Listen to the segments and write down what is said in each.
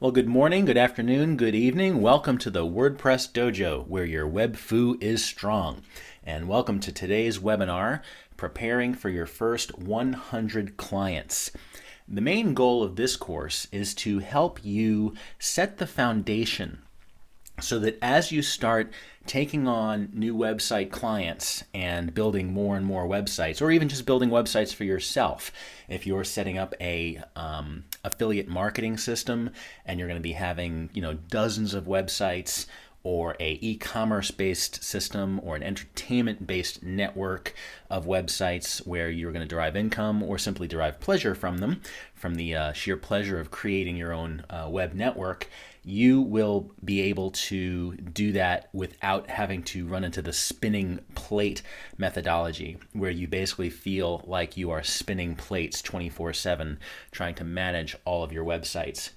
Well, good morning, good afternoon, good evening. Welcome to the WordPress Dojo, where your web foo is strong. And welcome to today's webinar, Preparing for Your First 100 Clients. The main goal of this course is to help you set the foundation so that as you start taking on new website clients and building more and more websites, or even just building websites for yourself, if you're setting up a affiliate marketing system and you're going to be having dozens of websites, or a e-commerce based system, or an entertainment based network of websites where you're going to derive income or simply derive pleasure from them, from the sheer pleasure of creating your own web network, you will be able to do that without having to run into the spinning plate methodology, where you basically feel like you are spinning plates 24/7 trying to manage all of your websites.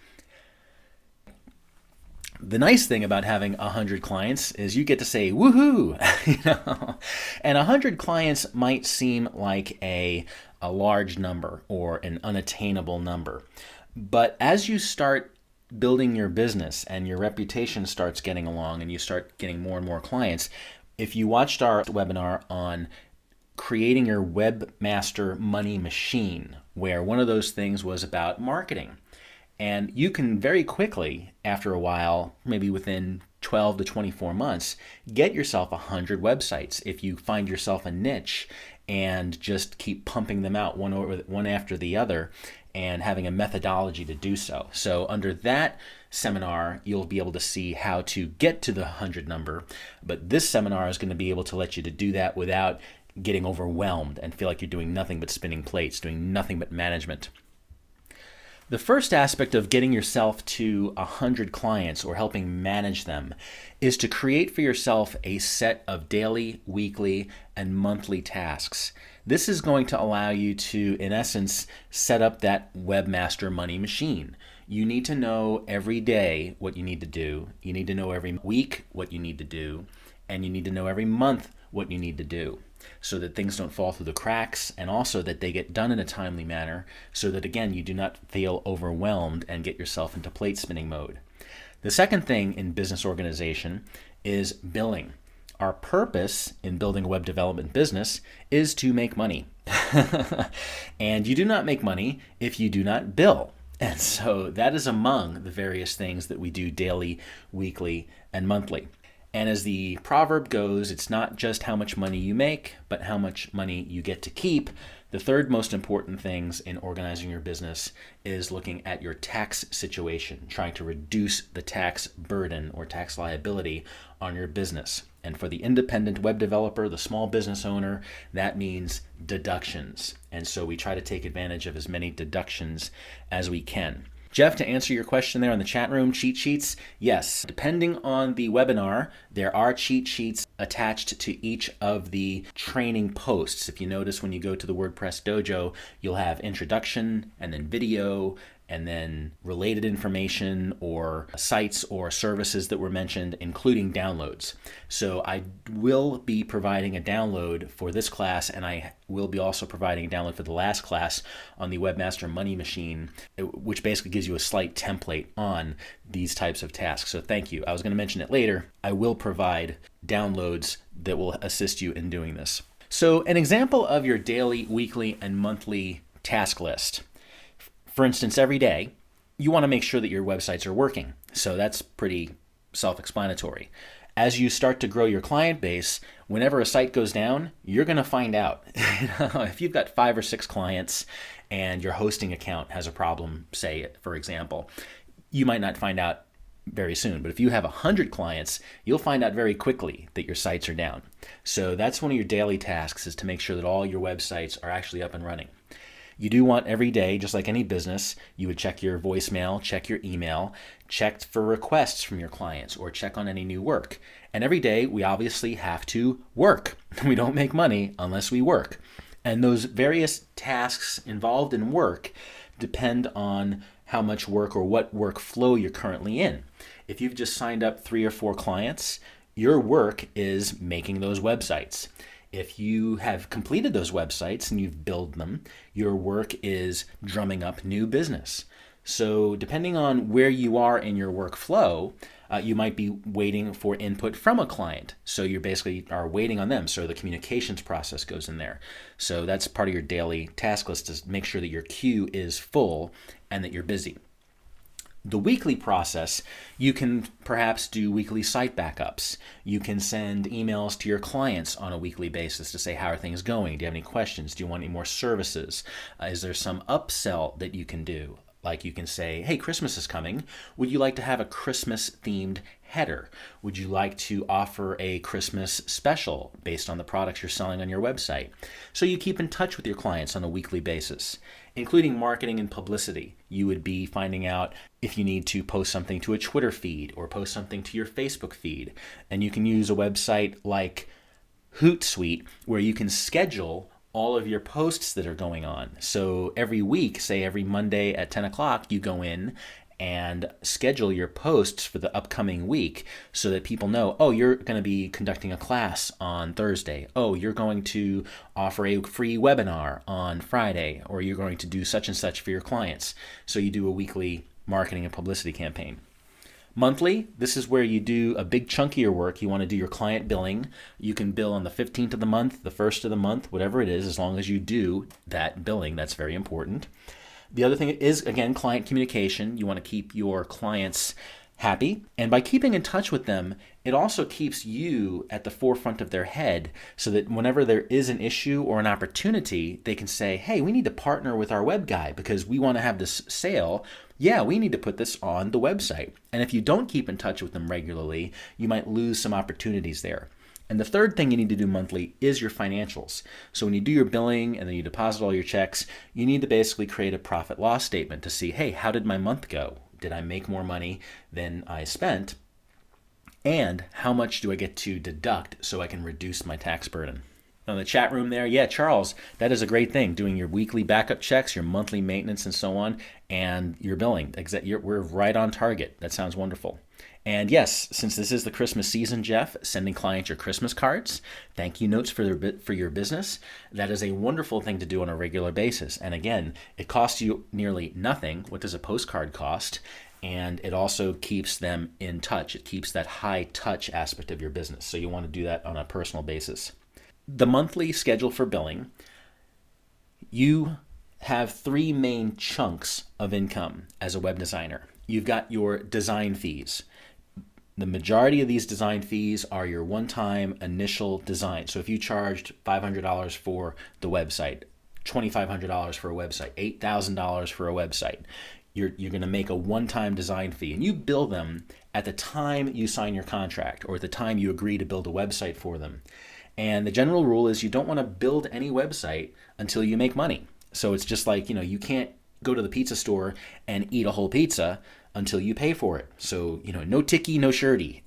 The nice thing about having 100 clients is you get to say woohoo, and 100 clients might seem like a large number or an unattainable number. But as you start building your business and your reputation starts getting along and you start getting more and more clients, if you watched our webinar on creating your webmaster money machine, where one of those things was about marketing, and you can very quickly, after a while, maybe within 12 to 24 months, get yourself 100 websites if you find yourself a niche and just keep pumping them out one after the other and having a methodology to do so. So under that seminar, you'll be able to see how to get to the 100 number, but this seminar is going to be able to let you to do that without getting overwhelmed and feel like you're doing nothing but spinning plates, doing nothing but management. The first aspect of getting yourself to 100 clients or helping manage them is to create for yourself a set of daily, weekly, and monthly tasks. This is going to allow you to, in essence, set up that webmaster money machine. You need to know every day what you need to do. You need to know every week what you need to do. And you need to know every month what you need to do, so that things don't fall through the cracks, and also that they get done in a timely manner, so that, again, you do not feel overwhelmed and get yourself into plate spinning mode. The second thing in business organization is billing. Our purpose in building a web development business is to make money. And you do not make money if you do not bill. And so that is among the various things that we do daily, weekly, and monthly. And as the proverb goes, it's not just how much money you make, but how much money you get to keep. The third most important things in organizing your business is looking at your tax situation, trying to reduce the tax burden or tax liability on your business. And for the independent web developer, the small business owner, that means deductions. And so we try to take advantage of as many deductions as we can. Jeff, to answer your question there on the chat room, cheat sheets, yes. Depending on the webinar, there are cheat sheets attached to each of the training posts. If you notice, when you go to the WordPress Dojo, you'll have introduction and then video and then related information or sites or services that were mentioned, including downloads. So I will be providing a download for this class, and I will be also providing a download for the last class on the Webmaster Money Machine, which basically gives you a slight template on these types of tasks. So thank you. I was going to mention it later. I will provide downloads that will assist you in doing this. So an example of your daily, weekly, and monthly task list. For instance, every day, you want to make sure that your websites are working. So that's pretty self-explanatory. As you start to grow your client base, whenever a site goes down, you're going to find out. If you've got 5 or 6 clients and your hosting account has a problem, say, for example, you might not find out very soon. But if you have 100 clients, you'll find out very quickly that your sites are down. So that's one of your daily tasks, is to make sure that all your websites are actually up and running. You do want every day, just like any business, you would check your voicemail, check your email, check for requests from your clients, or check on any new work. And every day, we obviously have to work. We don't make money unless we work. And those various tasks involved in work depend on how much work or what workflow you're currently in. If you've just signed up 3 or 4 clients, your work is making those websites. If you have completed those websites and you've built them, your work is drumming up new business. So depending on where you are in your workflow, you might be waiting for input from a client. So you basically are waiting on them. So the communications process goes in there. So that's part of your daily task list, to make sure that your queue is full and that you're busy. The weekly process, you can perhaps do weekly site backups. You can send emails to your clients on a weekly basis to say, how are things going? Do you have any questions? Do you want any more services? Is there some upsell that you can do? Like you can say, hey, Christmas is coming. Would you like to have a Christmas themed header? Would you like to offer a Christmas special based on the products you're selling on your website? So you keep in touch with your clients on a weekly basis, including marketing and publicity. You would be finding out if you need to post something to a Twitter feed or post something to your Facebook feed. And you can use a website like Hootsuite where you can schedule all of your posts that are going on. So every week, say every Monday at 10 o'clock, you go in and schedule your posts for the upcoming week so that people know, oh, you're going to be conducting a class on Thursday. Oh, you're going to offer a free webinar on Friday, or you're going to do such and such for your clients. So you do a weekly marketing and publicity campaign. Monthly, this is where you do a big chunk of your work. You want to do your client billing. You can bill on the 15th of the month, the 1st of the month, whatever it is, as long as you do that billing. That's very important. The other thing is, again, client communication. You want to keep your clients happy. And by keeping in touch with them, it also keeps you at the forefront of their head so that whenever there is an issue or an opportunity, they can say, hey, we need to partner with our web guy because we want to have this sale. Yeah, we need to put this on the website. And if you don't keep in touch with them regularly, you might lose some opportunities there. And the third thing you need to do monthly is your financials. So when you do your billing and then you deposit all your checks, you need to basically create a profit loss statement to see, hey, how did my month go? Did I make more money than I spent? And how much do I get to deduct so I can reduce my tax burden? In the chat room there, yeah, Charles, that is a great thing. Doing your weekly backup checks, your monthly maintenance and so on, and your billing. We're right on target. That sounds wonderful. And yes, since this is the Christmas season, Jeff, sending clients your Christmas cards, thank you notes for your business, that is a wonderful thing to do on a regular basis. And again, it costs you nearly nothing. What does a postcard cost? And it also keeps them in touch. It keeps that high touch aspect of your business. So you want to do that on a personal basis. The monthly schedule for billing, you have three main chunks of income as a web designer. You've got your design fees. The majority of these design fees are your one-time initial design. So if you charged $500 for the website, $2,500 for a website, $8,000 for a website, you're going to make a one-time design fee, and you bill them at the time you sign your contract or at the time you agree to build a website for them. And the general rule is you don't want to build any website until you make money. So it's just like, you can't go to the pizza store and eat a whole pizza until you pay for it. So, no ticky, no shirty.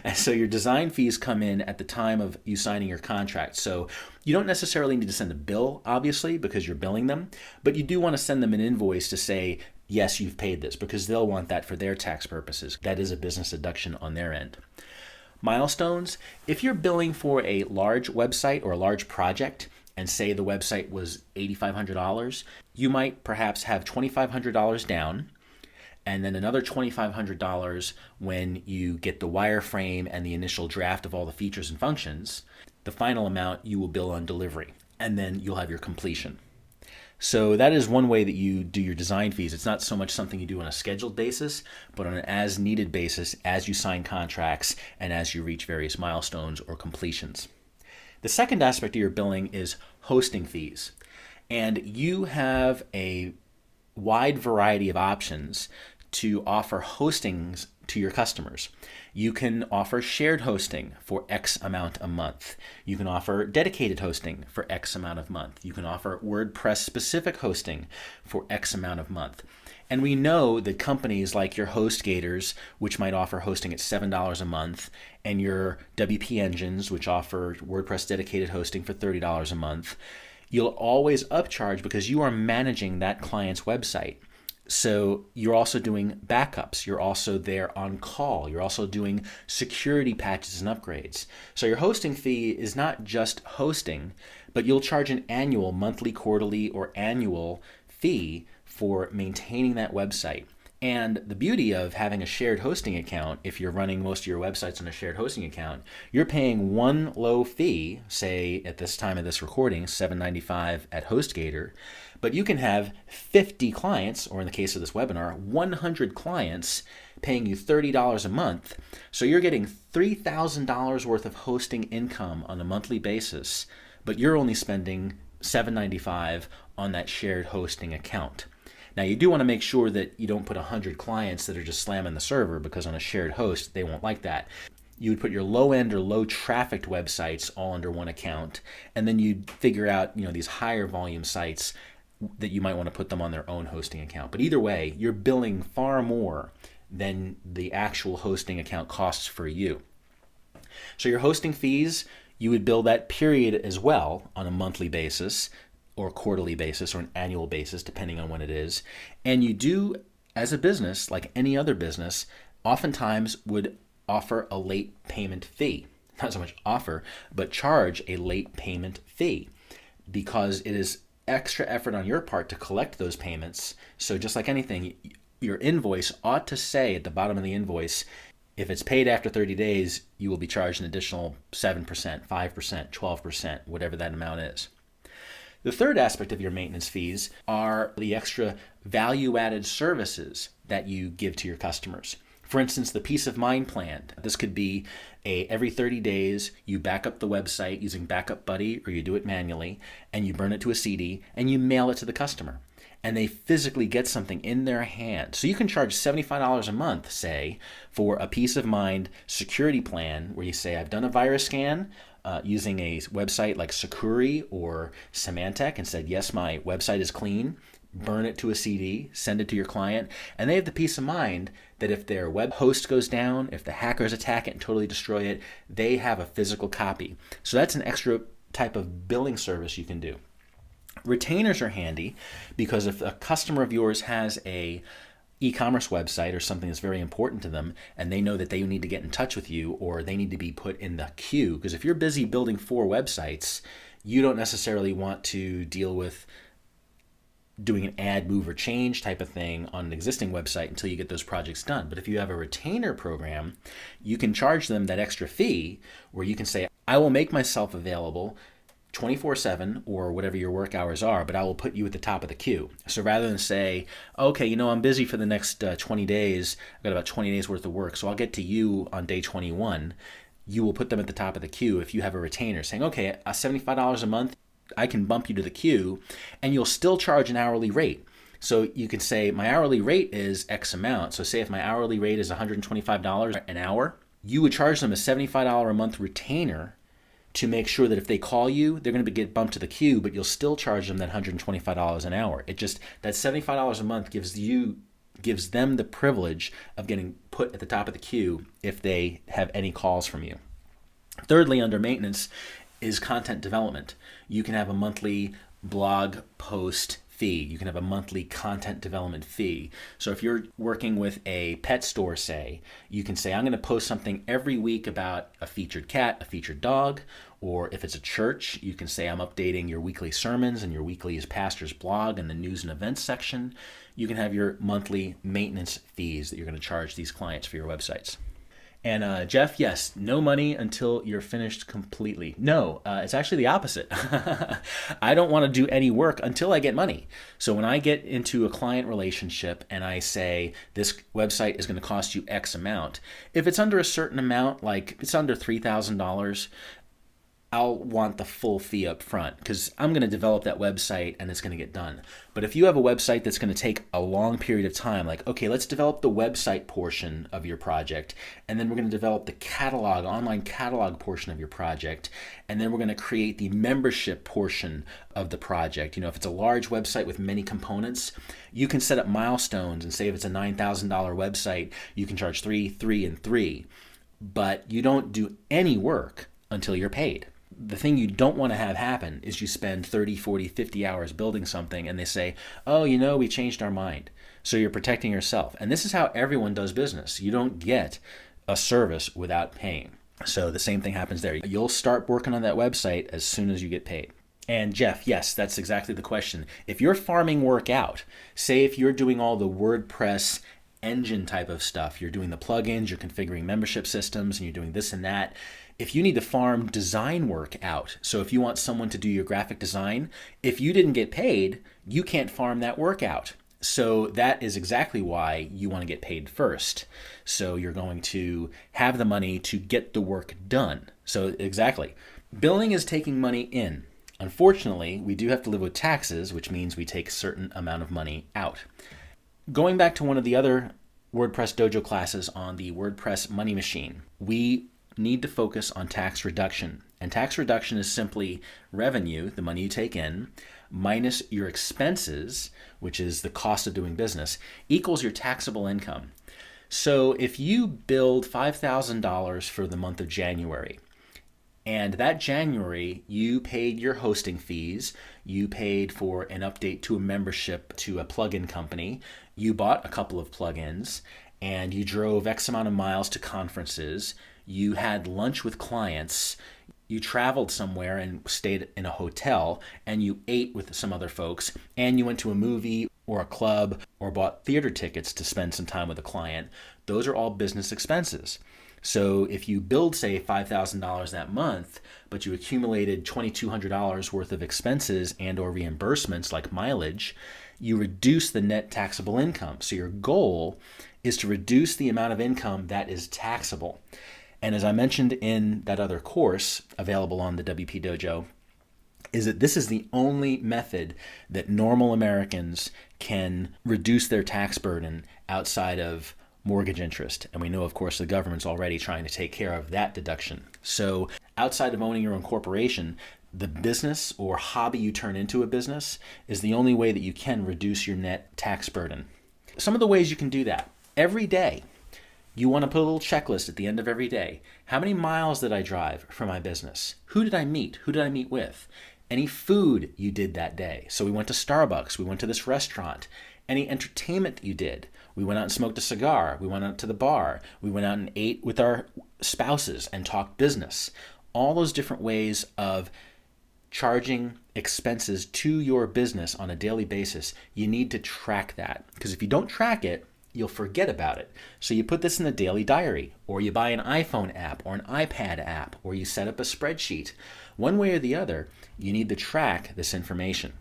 And so your design fees come in at the time of you signing your contract. So you don't necessarily need to send a bill, obviously, because you're billing them, but you do want to send them an invoice to say, yes, you've paid this, because they'll want that for their tax purposes. That is a business deduction on their end. Milestones, if you're billing for a large website or a large project, and say the website was $8,500, you might perhaps have $2,500 down, and then another $2,500 when you get the wireframe and the initial draft of all the features and functions. The final amount you will bill on delivery, and then you'll have your completion. So that is one way that you do your design fees. It's not so much something you do on a scheduled basis, but on an as-needed basis as you sign contracts and as you reach various milestones or completions. The second aspect of your billing is hosting fees. And you have a wide variety of options to offer hostings to your customers. You can offer shared hosting for X amount a month. You can offer dedicated hosting for X amount of month. You can offer WordPress specific hosting for X amount of month. And we know that companies like your HostGators, which might offer hosting at $7 a month, and your WP Engines, which offer WordPress dedicated hosting for $30 a month, you'll always upcharge because you are managing that client's website. So you're also doing backups. You're also there on call. You're also doing security patches and upgrades. So your hosting fee is not just hosting, but you'll charge an annual, monthly, quarterly, or annual fee for maintaining that website. And the beauty of having a shared hosting account, if you're running most of your websites on a shared hosting account, you're paying one low fee, say at this time of this recording, $7.95 at HostGator, but you can have 50 clients, or in the case of this webinar, 100 clients paying you $30 a month. So you're getting $3,000 worth of hosting income on a monthly basis, but you're only spending $7.95 on that shared hosting account. Now, you do want to make sure that you don't put 100 clients that are just slamming the server, because on a shared host, they won't like that. You would put your low-end or low-trafficked websites all under one account, and then you'd figure out, these higher volume sites that you might want to put them on their own hosting account. But either way, you're billing far more than the actual hosting account costs for you. So your hosting fees, you would bill that period as well on a monthly basis, or quarterly basis, or an annual basis, depending on when it is. And you do, as a business, like any other business, oftentimes would offer a late payment fee. Not so much offer, but charge a late payment fee, because it is extra effort on your part to collect those payments. So just like anything, your invoice ought to say at the bottom of the invoice, if it's paid after 30 days, you will be charged an additional 7%, 5%, 12%, whatever that amount is. The third aspect of your maintenance fees are the extra value-added services that you give to your customers. For instance, the peace of mind plan. This could be every 30 days, you back up the website using Backup Buddy, or you do it manually, and you burn it to a CD, and you mail it to the customer. And they physically get something in their hand. So you can charge $75 a month, say, for a peace of mind security plan where you say, I've done a virus scan using a website like Sucuri or Symantec, and said, yes, my website is clean. Burn it to a CD, send it to your client, and they have the peace of mind that if their web host goes down, if the hackers attack it and totally destroy it, they have a physical copy. So that's an extra type of billing service you can do. Retainers are handy because if a customer of yours has a e-commerce website or something that's very important to them, and they know that they need to get in touch with you, or they need to be put in the queue, because if you're busy building 4 websites, you don't necessarily want to deal with doing an add, move, or change type of thing on an existing website until you get those projects done. But if you have a retainer program, you can charge them that extra fee where you can say, I will make myself available 24/7 or whatever your work hours are, but I will put you at the top of the queue. So rather than say, okay, I'm busy for the next 20 days, I've got about 20 days worth of work, so I'll get to you on day 21, you will put them at the top of the queue if you have a retainer saying, okay, $75 a month, I can bump you to the queue, and you'll still charge an hourly rate. So you can say, my hourly rate is X amount. So say if my hourly rate is $125 an hour, you would charge them a $75 a month retainer to make sure that if they call you, they're going to get bumped to the queue, but you'll still charge them that $125 an hour. It just, that $75 a month gives them the privilege of getting put at the top of the queue if they have any calls from you. Thirdly, under maintenance is content development. You can have a monthly blog post fee. You can have a monthly content development fee. So if you're working with a pet store, say, you can say, I'm going to post something every week about a featured cat, a featured dog, or if it's a church, you can say, I'm updating your weekly sermons and your weekly pastor's blog and the news and events section. You can have your monthly maintenance fees that you're going to charge these clients for your websites. And Jeff, yes, no money until you're finished completely. No, it's actually the opposite. I don't want to do any work until I get money. So when I get into a client relationship and I say, this website is going to cost you X amount, if it's under a certain amount, like it's under $3,000, I'll want the full fee up front because I'm going to develop that website and it's going to get done. But if you have a website that's going to take a long period of time, like, okay, let's develop the website portion of your project, and then we're going to develop the catalog, online catalog portion of your project, and then we're going to create the membership portion of the project. If it's a large website with many components, you can set up milestones and say if it's a $9,000 website, you can charge 3, 3, and 3. But you don't do any work until you're paid. The thing you don't want to have happen is you spend 30, 40, 50 hours building something and they say, oh, we changed our mind. So you're protecting yourself. And this is how everyone does business. You don't get a service without paying. So the same thing happens there. You'll start working on that website as soon as you get paid. And Jeff, yes, that's exactly the question. If you're farming work out, say if you're doing all the WordPress engine type of stuff, you're doing the plugins, you're configuring membership systems, and you're doing this and that. If you need to farm design work out, so if you want someone to do your graphic design, if you didn't get paid, you can't farm that work out. So that is exactly why you want to get paid first. So you're going to have the money to get the work done. So exactly. Billing is taking money in. Unfortunately, we do have to live with taxes, which means we take a certain amount of money out. Going back to one of the other WordPress Dojo classes on the WordPress Money Machine, we need to focus on tax reduction. And tax reduction is simply revenue, the money you take in, minus your expenses, which is the cost of doing business, equals your taxable income. So if you billed $5,000 for the month of January, and that January, you paid your hosting fees, you paid for an update to a membership to a plugin company, you bought a couple of plugins, and you drove X amount of miles to conferences, you had lunch with clients, you traveled somewhere and stayed in a hotel, and you ate with some other folks, and you went to a movie or a club or bought theater tickets to spend some time with a client. Those are all business expenses. So if you billed, say, $5,000 that month, but you accumulated $2,200 worth of expenses and or reimbursements like mileage, you reduce the net taxable income. So your goal is to reduce the amount of income that is taxable. And as I mentioned in that other course available on the WP Dojo, is that this is the only method that normal Americans can reduce their tax burden outside of mortgage interest. And we know, of course, the government's already trying to take care of that deduction. So outside of owning your own corporation, the business or hobby you turn into a business is the only way that you can reduce your net tax burden. Some of the ways you can do that. Every day, you want to put a little checklist at the end of every day. How many miles did I drive for my business? Who did I meet? Who did I meet with? Any food you did that day. So we went to Starbucks. We went to this restaurant. Any entertainment you did. We went out and smoked a cigar. We went out to the bar. We went out and ate with our spouses and talked business. All those different ways of charging expenses to your business on a daily basis, you need to track that. Because if you don't track it, you'll forget about it. So you put this in a daily diary, or you buy an iPhone app or an iPad app, or you set up a spreadsheet. One way or the other, you need to track this information.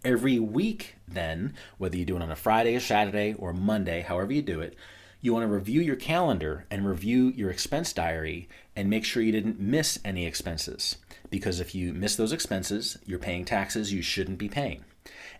Every week then, whether you do it on a Friday, or Saturday, or Monday, however you do it, you want to review your calendar and review your expense diary and make sure you didn't miss any expenses. Because if you miss those expenses, you're paying taxes you shouldn't be paying.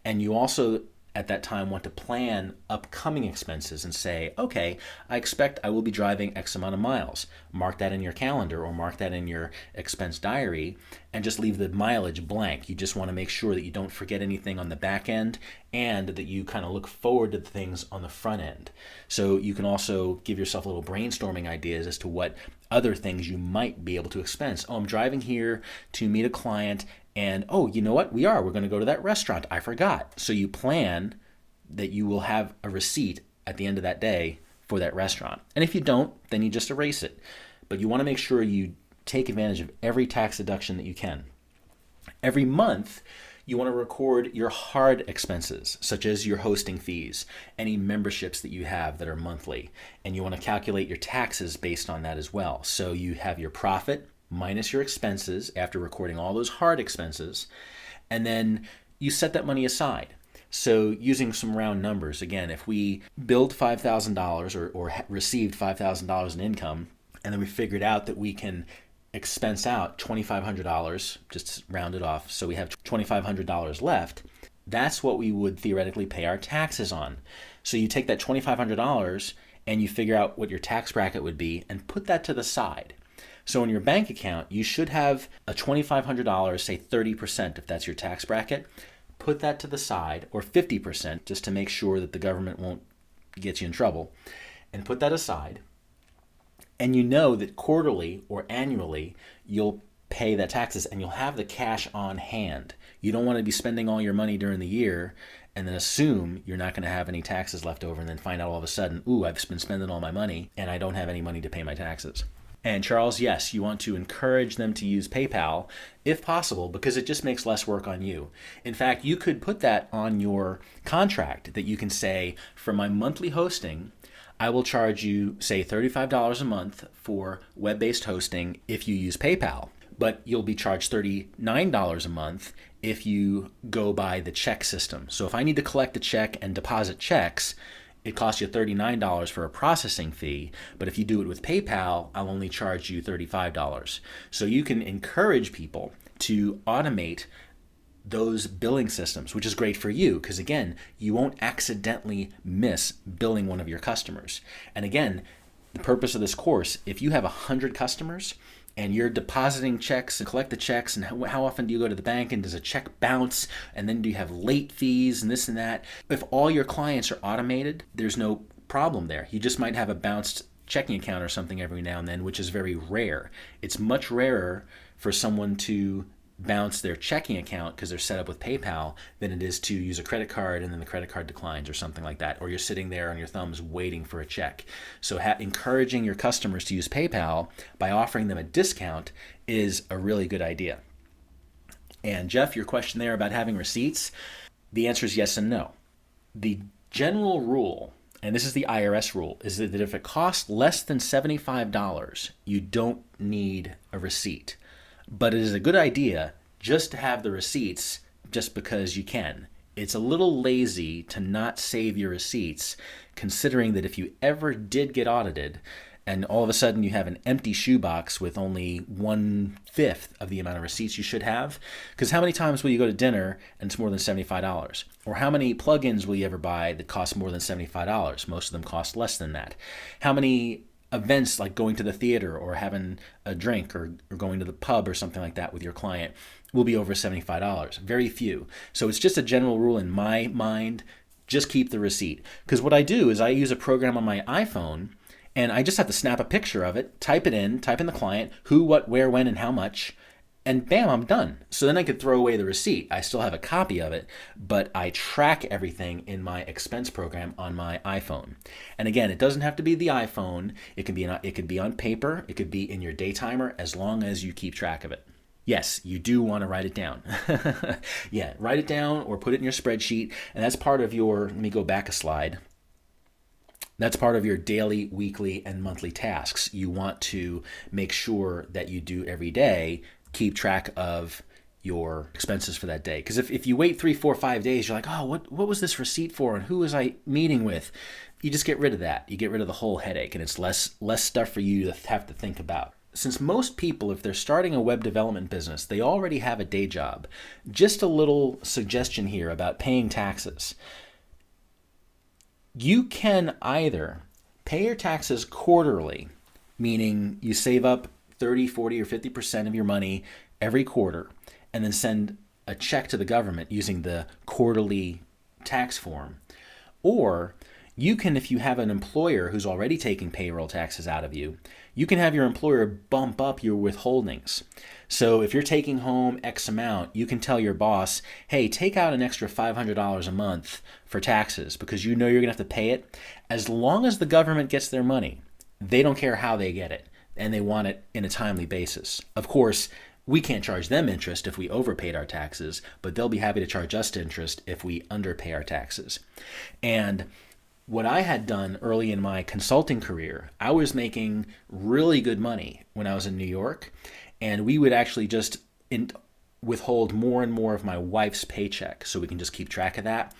And you also at that time want to plan upcoming expenses and say, okay, I expect I will be driving X amount of miles. Mark that in your calendar or mark that in your expense diary and just leave the mileage blank. You just want to make sure that you don't forget anything on the back end and that you kind of look forward to the things on the front end. So you can also give yourself a little brainstorming ideas as to what other things you might be able to expense. Oh, I'm driving here to meet a client. And, oh, you know what? We're going to go to that restaurant. I forgot. So you plan that you will have a receipt at the end of that day for that restaurant. And if you don't, then you just erase it. But you want to make sure you take advantage of every tax deduction that you can. Every month, you want to record your hard expenses, such as your hosting fees, any memberships that you have that are monthly. And you want to calculate your taxes based on that as well. So you have your profit minus your expenses after recording all those hard expenses, and then you set that money aside. So using some round numbers, again, if we billed $5,000 or received $5,000 in income, and then we figured out that we can expense out $2,500, just round it off, so we have $2,500 left, that's what we would theoretically pay our taxes on. So you take that $2,500 and you figure out what your tax bracket would be and put that to the side. So in your bank account, you should have a $2,500, say 30% if that's your tax bracket. Put that to the side, or 50% just to make sure that the government won't get you in trouble. And put that aside. And you know that quarterly or annually, you'll pay that taxes and you'll have the cash on hand. You don't want to be spending all your money during the year and then assume you're not going to have any taxes left over and then find out all of a sudden, ooh, I've been spending all my money and I don't have any money to pay my taxes. And Charles, yes, you want to encourage them to use PayPal if possible because it just makes less work on you. In fact, you could put that on your contract that you can say, for my monthly hosting, I will charge you, say, $35 a month for web-based hosting if you use PayPal, but you'll be charged $39 a month if you go by the check system. So if I need to collect a check and deposit checks, it costs you $39 for a processing fee, but if you do it with PayPal, I'll only charge you $35. So you can encourage people to automate those billing systems, which is great for you because, again, you won't accidentally miss billing one of your customers. And again, the purpose of this course, if you have 100 customers and you're depositing checks and collect the checks, and how often do you go to the bank and does a check bounce, and then do you have late fees and this and that? If all your clients are automated, there's no problem there. You just might have a bounced checking account or something every now and then, which is very rare. It's much rarer for someone to bounce their checking account because they're set up with PayPal than it is to use a credit card and then the credit card declines or something like that, or you're sitting there on your thumbs waiting for a check. So encouraging your customers to use PayPal by offering them a discount is a really good idea. And Jeff, your question there about having receipts, the answer is yes and no. The general rule, and this is the IRS rule, is that if it costs less than $75, you don't need a receipt. But it is a good idea just to have the receipts just because you can. It's a little lazy to not save your receipts, considering that if you ever did get audited and all of a sudden you have an empty shoebox with only 1/5 of the amount of receipts you should have, because how many times will you go to dinner and it's more than $75? Or how many plugins will you ever buy that cost more than $75? Most of them cost less than that. How many events like going to the theater or having a drink or going to the pub or something like that with your client will be over $75? Very few. So it's just a general rule in my mind, just keep the receipt. Because what I do is I use a program on my iPhone and I just have to snap a picture of it, type in the client, who, what, where, when, and how much, and bam, I'm done. So then I could throw away the receipt. I still have a copy of it, but I track everything in my expense program on my iPhone. And again, it doesn't have to be the iPhone. It could be on paper. It could be in your Daytimer, as long as you keep track of it. Yes, you do want to write it down. Yeah, write it down or put it in your spreadsheet. And that's part of your, let me go back a slide. That's part of your daily, weekly, and monthly tasks. You want to make sure that you do every day, keep track of your expenses for that day. Because if you wait 3, 4, 5 days, you're like, oh, what was this receipt for and who was I meeting with? You just get rid of that. You get rid of the whole headache, and it's less stuff for you to have to think about. Since most people, if they're starting a web development business, they already have a day job. Just a little suggestion here about paying taxes. You can either pay your taxes quarterly, meaning you save up 30, 40, or 50% of your money every quarter, and then send a check to the government using the quarterly tax form. Or you can, if you have an employer who's already taking payroll taxes out of you, you can have your employer bump up your withholdings. So if you're taking home X amount, you can tell your boss, hey, take out an extra $500 a month for taxes because you know you're going to have to pay it. As long as the government gets their money, they don't care how they get it, and they want it in a timely basis. Of course, we can't charge them interest if we overpaid our taxes, but they'll be happy to charge us interest if we underpay our taxes. And what I had done early in my consulting career, I was making really good money when I was in New York, and we would actually just withhold more and more of my wife's paycheck so we can just keep track of that.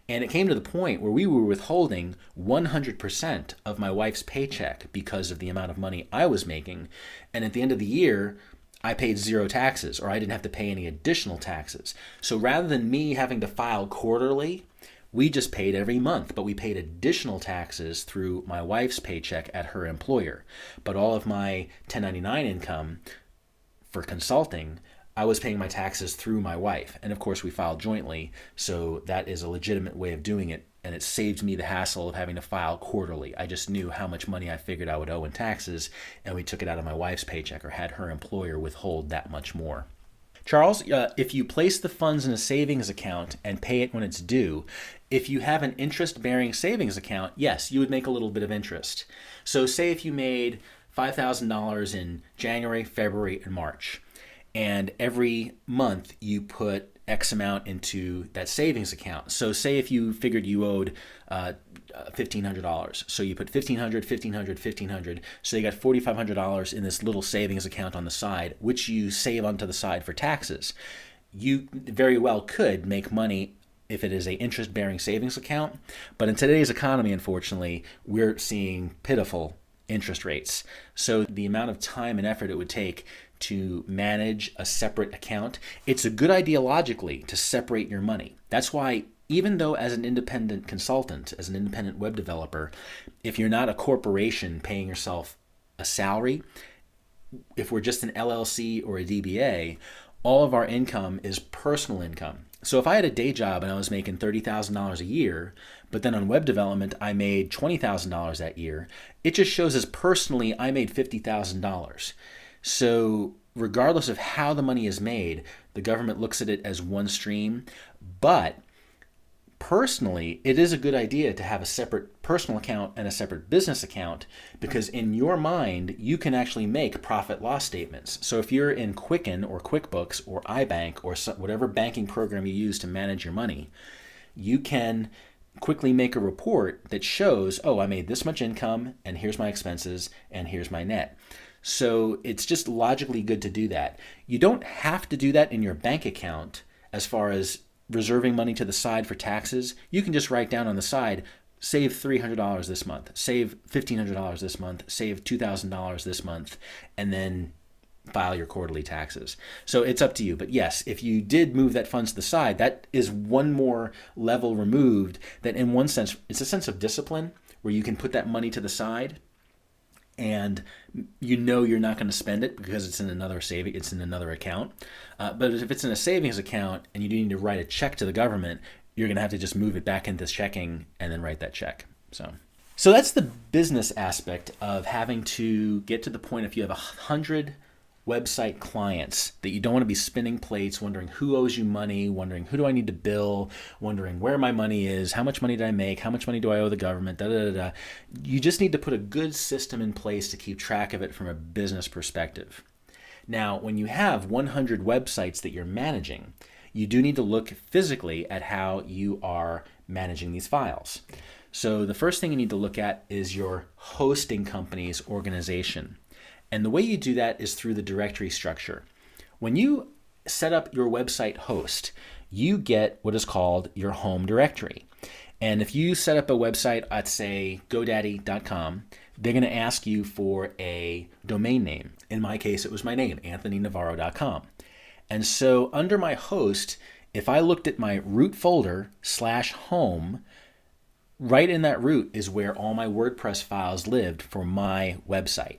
And it came to the point where we were withholding 100% of my wife's paycheck because of the amount of money I was making. And at the end of the year, I paid 0 taxes, or I didn't have to pay any additional taxes. So rather than me having to file quarterly, we just paid every month, but we paid additional taxes through my wife's paycheck at her employer. But all of my 1099 income for consulting, I was paying my taxes through my wife. And of course, we filed jointly, so that is a legitimate way of doing it. And it saved me the hassle of having to file quarterly. I just knew how much money I figured I would owe in taxes, and we took it out of my wife's paycheck or had her employer withhold that much more. Charles, if you place the funds in a savings account and pay it when it's due, if you have an interest-bearing savings account, yes, you would make a little bit of interest. So say if you made $5,000 in January, February, and March. And every month you put X amount into that savings account. So say if you figured you owed $1,500. So you put $1,500. So you got $4,500 in this little savings account on the side, which you save onto the side for taxes. You very well could make money if it is a interest-bearing savings account. But in today's economy, unfortunately, we're seeing pitiful interest rates. So the amount of time and effort it would take to manage a separate account, it's a good idea logically to separate your money. That's why even though as an independent consultant, as an independent web developer, if you're not a corporation paying yourself a salary, if we're just an LLC or a DBA, all of our income is personal income. So if I had a day job and I was making $30,000 a year, but then on web development I made $20,000 that year, it just shows as personally I made $50,000. So regardless of how the money is made, the government looks at it as one stream. But personally, it is a good idea to have a separate personal account and a separate business account, because in your mind, you can actually make profit loss statements. So if you're in Quicken or QuickBooks or iBank or whatever banking program you use to manage your money, you can quickly make a report that shows, oh, I made this much income and here's my expenses and here's my net. So it's just logically good to do that. You don't have to do that in your bank account as far as reserving money to the side for taxes. You can just write down on the side, save $300 this month, save $1,500 this month, save $2,000 this month, and then file your quarterly taxes. So it's up to you. But yes, if you did move that funds to the side, that is one more level removed. That in one sense, it's a sense of discipline where you can put that money to the side and you know you're not going to spend it because it's in another account. But if it's in a savings account and you do need to write a check to the government, you're going to have to just move it back into checking and then write that check. So that's the business aspect of having to get to the point if you have 100 website clients that you don't want to be spinning plates, wondering who owes you money, wondering who do I need to bill, wondering where my money is, how much money did I make, how much money do I owe the government, You just need to put a good system in place to keep track of it from a business perspective. Now, when you have 100 websites that you're managing, you do need to look physically at how you are managing these files. So the first thing you need to look at is your hosting company's organization. And the way you do that is through the directory structure. When you set up your website host, you get what is called your home directory. And if you set up a website at, say, GoDaddy.com, they're going to ask you for a domain name. In my case, it was my name, AnthonyNavarro.com. And so under my host, if I looked at my root folder /home, right in that root is where all my WordPress files lived for my website.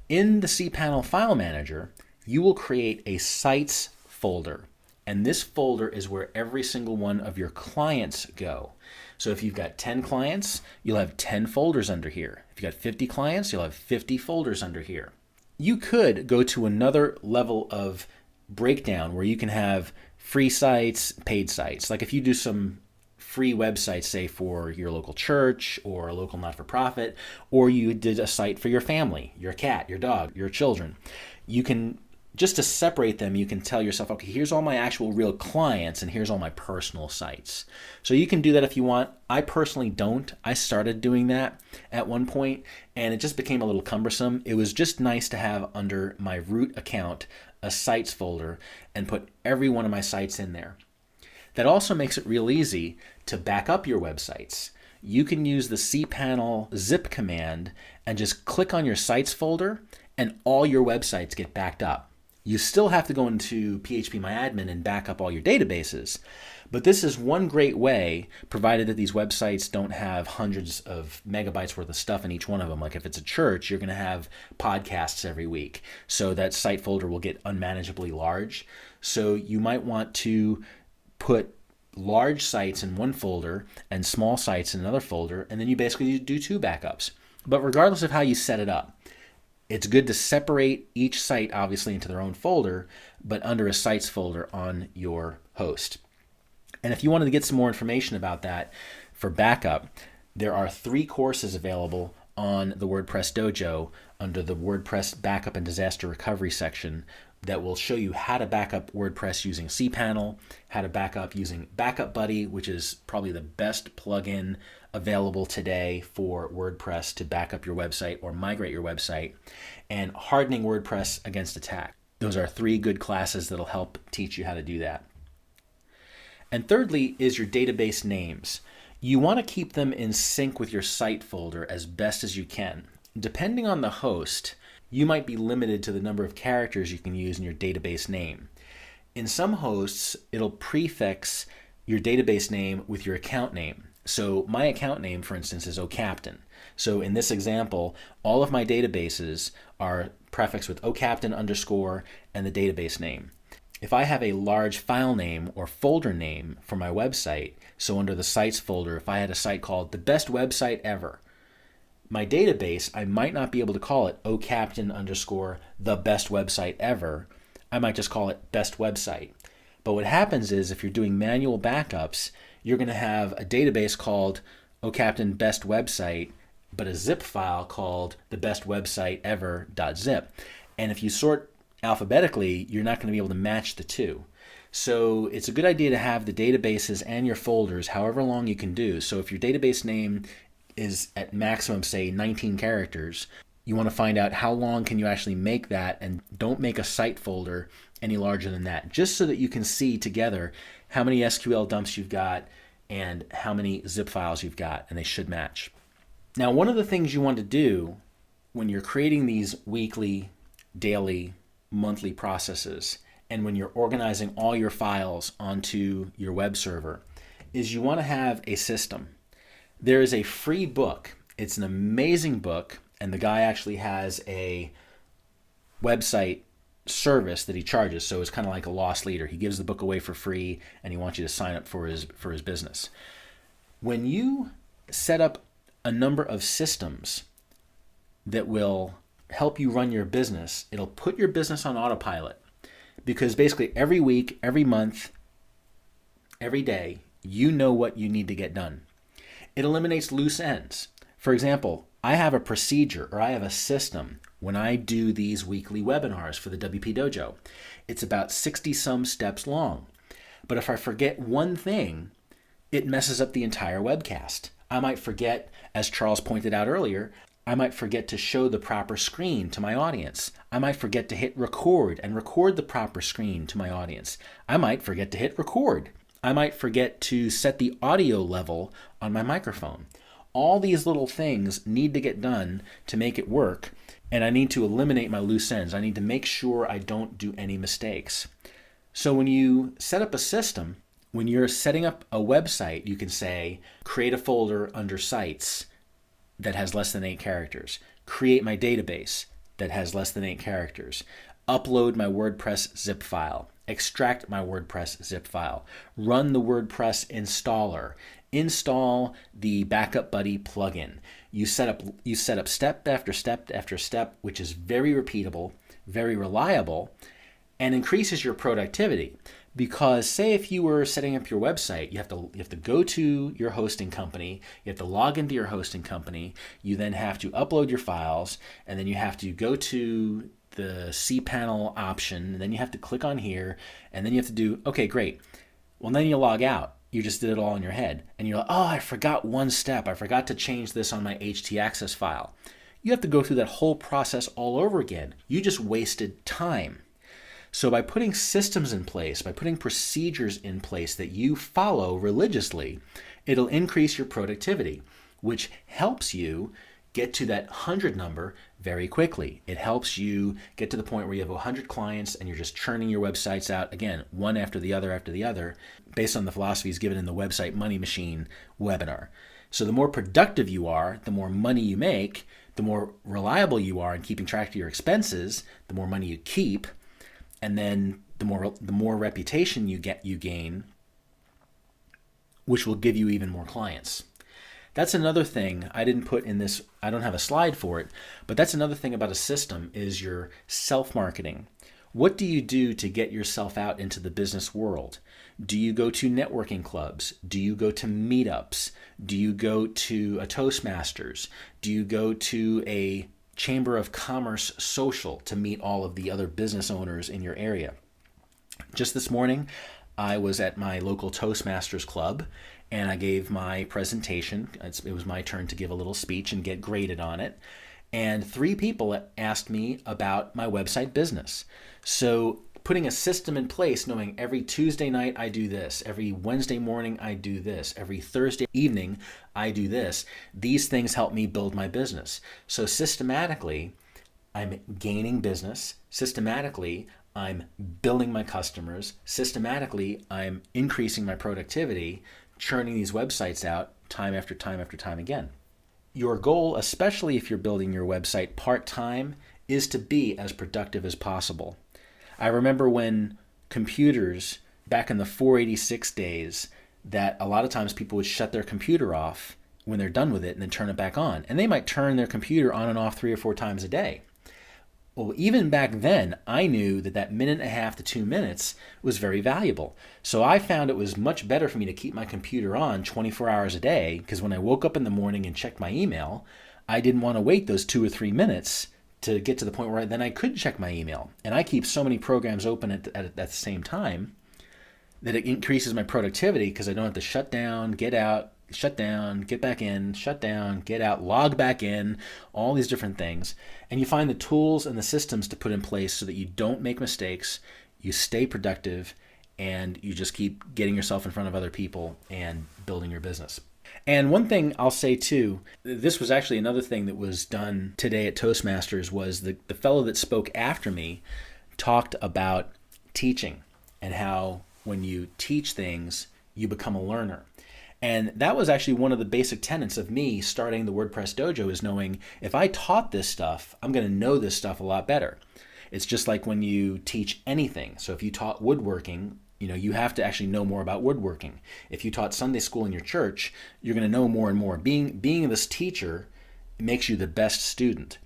In the cPanel File Manager, you will create a sites folder. And this folder is where every single one of your clients go. So if you've got 10 clients, you'll have 10 folders under here. If you've got 50 clients, you'll have 50 folders under here. You could go to another level of breakdown where you can have free sites, paid sites. Like if you do some free websites, say for your local church or a local not-for-profit, or you did a site for your family, your cat, your dog, your children, you can, just to separate them, you can tell yourself, okay, here's all my actual real clients and here's all my personal sites. So you can do that if you want. I personally don't. I started doing that at one point and it just became a little cumbersome. It was just nice to have under my root account a sites folder and put every one of my sites in there. That also makes it real easy to back up your websites. You can use the cPanel zip command and just click on your sites folder and all your websites get backed up. You still have to go into PHPMyAdmin and back up all your databases, but this is one great way, provided that these websites don't have hundreds of megabytes worth of stuff in each one of them. Like if it's a church, you're going to have podcasts every week, so that site folder will get unmanageably large. So you might want to put large sites in one folder and small sites in another folder, and then you basically do 2 backups. But regardless of how you set it up, it's good to separate each site obviously into their own folder, but under a sites folder on your host. And if you wanted to get some more information about that for backup, there are 3 courses available on the WordPress Dojo under the WordPress Backup and Disaster Recovery section that will show you how to back up WordPress using cPanel, how to back up using Backup Buddy, which is probably the best plugin available today for WordPress to back up your website or migrate your website, and hardening WordPress against attack. Those are 3 good classes that'll help teach you how to do that. And thirdly is your database names. You want to keep them in sync with your site folder as best as you can. Depending on the host, you might be limited to the number of characters you can use in your database name. In some hosts, it'll prefix your database name with your account name. So my account name, for instance, is OCaptain. So in this example, all of my databases are prefixed with OCaptain _ and the database name. If I have a large file name or folder name for my website, so under the sites folder, if I had a site called the best website ever, my database, I might not be able to call it OCaptain _ the best website ever. I might just call it best website. But what happens is if you're doing manual backups, you're going to have a database called OCaptain best website, but a zip file called the best website ever.zip. And if you sort alphabetically, you're not going to be able to match the two. So it's a good idea to have the databases and your folders however long you can do. So if your database name is at maximum, say 19 characters, you want to find out how long can you actually make that, and don't make a site folder any larger than that, just so that you can see together how many SQL dumps you've got and how many zip files you've got, and they should match. Now, one of the things you want to do when you're creating these weekly, daily, monthly processes, and when you're organizing all your files onto your web server, is you want to have a system. There is a free book. It's an amazing book, and the guy actually has a website service that he charges, so it's kind of like a lost leader. He gives the book away for free, and he wants you to sign up for his business. When you set up a number of systems that will help you run your business, it'll put your business on autopilot, because basically every week, every month, every day, you know what you need to get done. It eliminates loose ends. For example, I have a procedure, or I have a system when I do these weekly webinars for the WP Dojo. It's about 60-some steps long. But if I forget one thing, it messes up the entire webcast. I might forget, as Charles pointed out earlier, I might forget to show the proper screen to my audience. I might forget to hit record and record the proper screen to my audience. I might forget to hit record. I might forget to set the audio level on my microphone. All these little things need to get done to make it work, and I need to eliminate my loose ends. I need to make sure I don't do any mistakes. So when you set up a system, when you're setting up a website, you can say, create a folder under sites that has less than 8 characters, create my database that has less than 8 characters, upload my WordPress zip file, extract my WordPress zip file, run the WordPress installer, install the Backup Buddy plugin. You set up step after step after step, which is very repeatable, very reliable, and increases your productivity. Because say if you were setting up your website, you have to go to your hosting company, you have to log into your hosting company, you then have to upload your files, and then you have to go to the cPanel option, and then you have to click on here, and then you have to do, okay, great. Well, then you log out. You just did it all in your head. And you're like, oh, I forgot one step. I forgot to change this on my htaccess file. You have to go through that whole process all over again. You just wasted time. So by putting systems in place, by putting procedures in place that you follow religiously, it'll increase your productivity, which helps you get to that 100 number very quickly. It helps you get to the point where you have 100 clients and you're just churning your websites out, again, one after the other, based on the philosophies given in the Website Money Machine webinar. So the more productive you are, the more money you make, the more reliable you are in keeping track of your expenses, the more money you keep, and then the more reputation you gain, which will give you even more clients. That's another thing I didn't put in this. I don't have a slide for it, but that's another thing about a system is your self-marketing. What do you do to get yourself out into the business world? Do you go to networking clubs? Do you go to meetups? Do you go to a Toastmasters? Do you go to a Chamber of Commerce social to meet all of the other business owners in your area? Just this morning, I was at my local Toastmasters club and I gave my presentation. It was my turn to give a little speech and get graded on it. And 3 people asked me about my website business. So putting a system in place, knowing every Tuesday night I do this, every Wednesday morning I do this, every Thursday evening I do this, these things help me build my business. So systematically, I'm gaining business. Systematically, I'm building my customers. Systematically, I'm increasing my productivity, churning these websites out time after time after time again. Your goal, especially if you're building your website part-time, is to be as productive as possible. I remember when computers, back in the 486 days, that a lot of times people would shut their computer off when they're done with it and then turn it back on. And they might turn their computer on and off 3 or 4 times a day. Well, even back then, I knew that minute and a half to 2 minutes was very valuable. So I found it was much better for me to keep my computer on 24 hours a day, because when I woke up in the morning and checked my email, I didn't want to wait those 2 or 3 minutes to get to the point where then I could check my email. And I keep so many programs open at the same time that it increases my productivity because I don't have to shut down, get out, shut down, get back in, shut down, get out, log back in, all these different things. And you find the tools and the systems to put in place so that you don't make mistakes, you stay productive, and you just keep getting yourself in front of other people and building your business. And one thing I'll say too, this was actually another thing that was done today at Toastmasters, was the fellow that spoke after me talked about teaching and how when you teach things, you become a learner. And that was actually one of the basic tenets of me starting the WordPress Dojo, is knowing if I taught this stuff, I'm going to know this stuff a lot better. It's just like when you teach anything. So if you taught woodworking, you have to actually know more about woodworking. If you taught Sunday school in your church, you're going to know more and more. Being this teacher makes you the best student.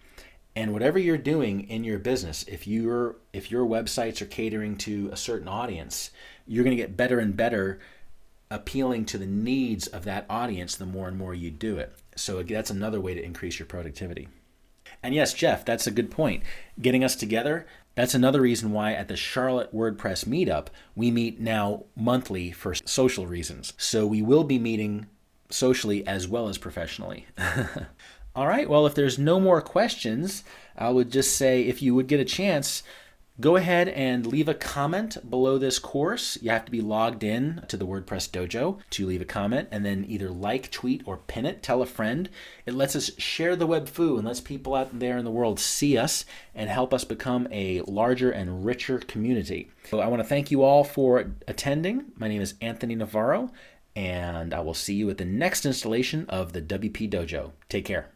And whatever you're doing in your business, if your websites are catering to a certain audience, you're going to get better and better appealing to the needs of that audience the more and more you do it. So that's another way to increase your productivity. And yes, Jeff, that's a good point. Getting us together, that's another reason why at the Charlotte WordPress Meetup, we meet now monthly for social reasons. So we will be meeting socially as well as professionally. All right, well, if there's no more questions, I would just say if you would get a chance, go ahead and leave a comment below this course. You have to be logged in to the WordPress Dojo to leave a comment, and then either like, tweet, or pin it. Tell a friend. It lets us share the webfoo and lets people out there in the world see us and help us become a larger and richer community. So I want to thank you all for attending. My name is Anthony Navarro, and I will see you at the next installation of the WP Dojo. Take care.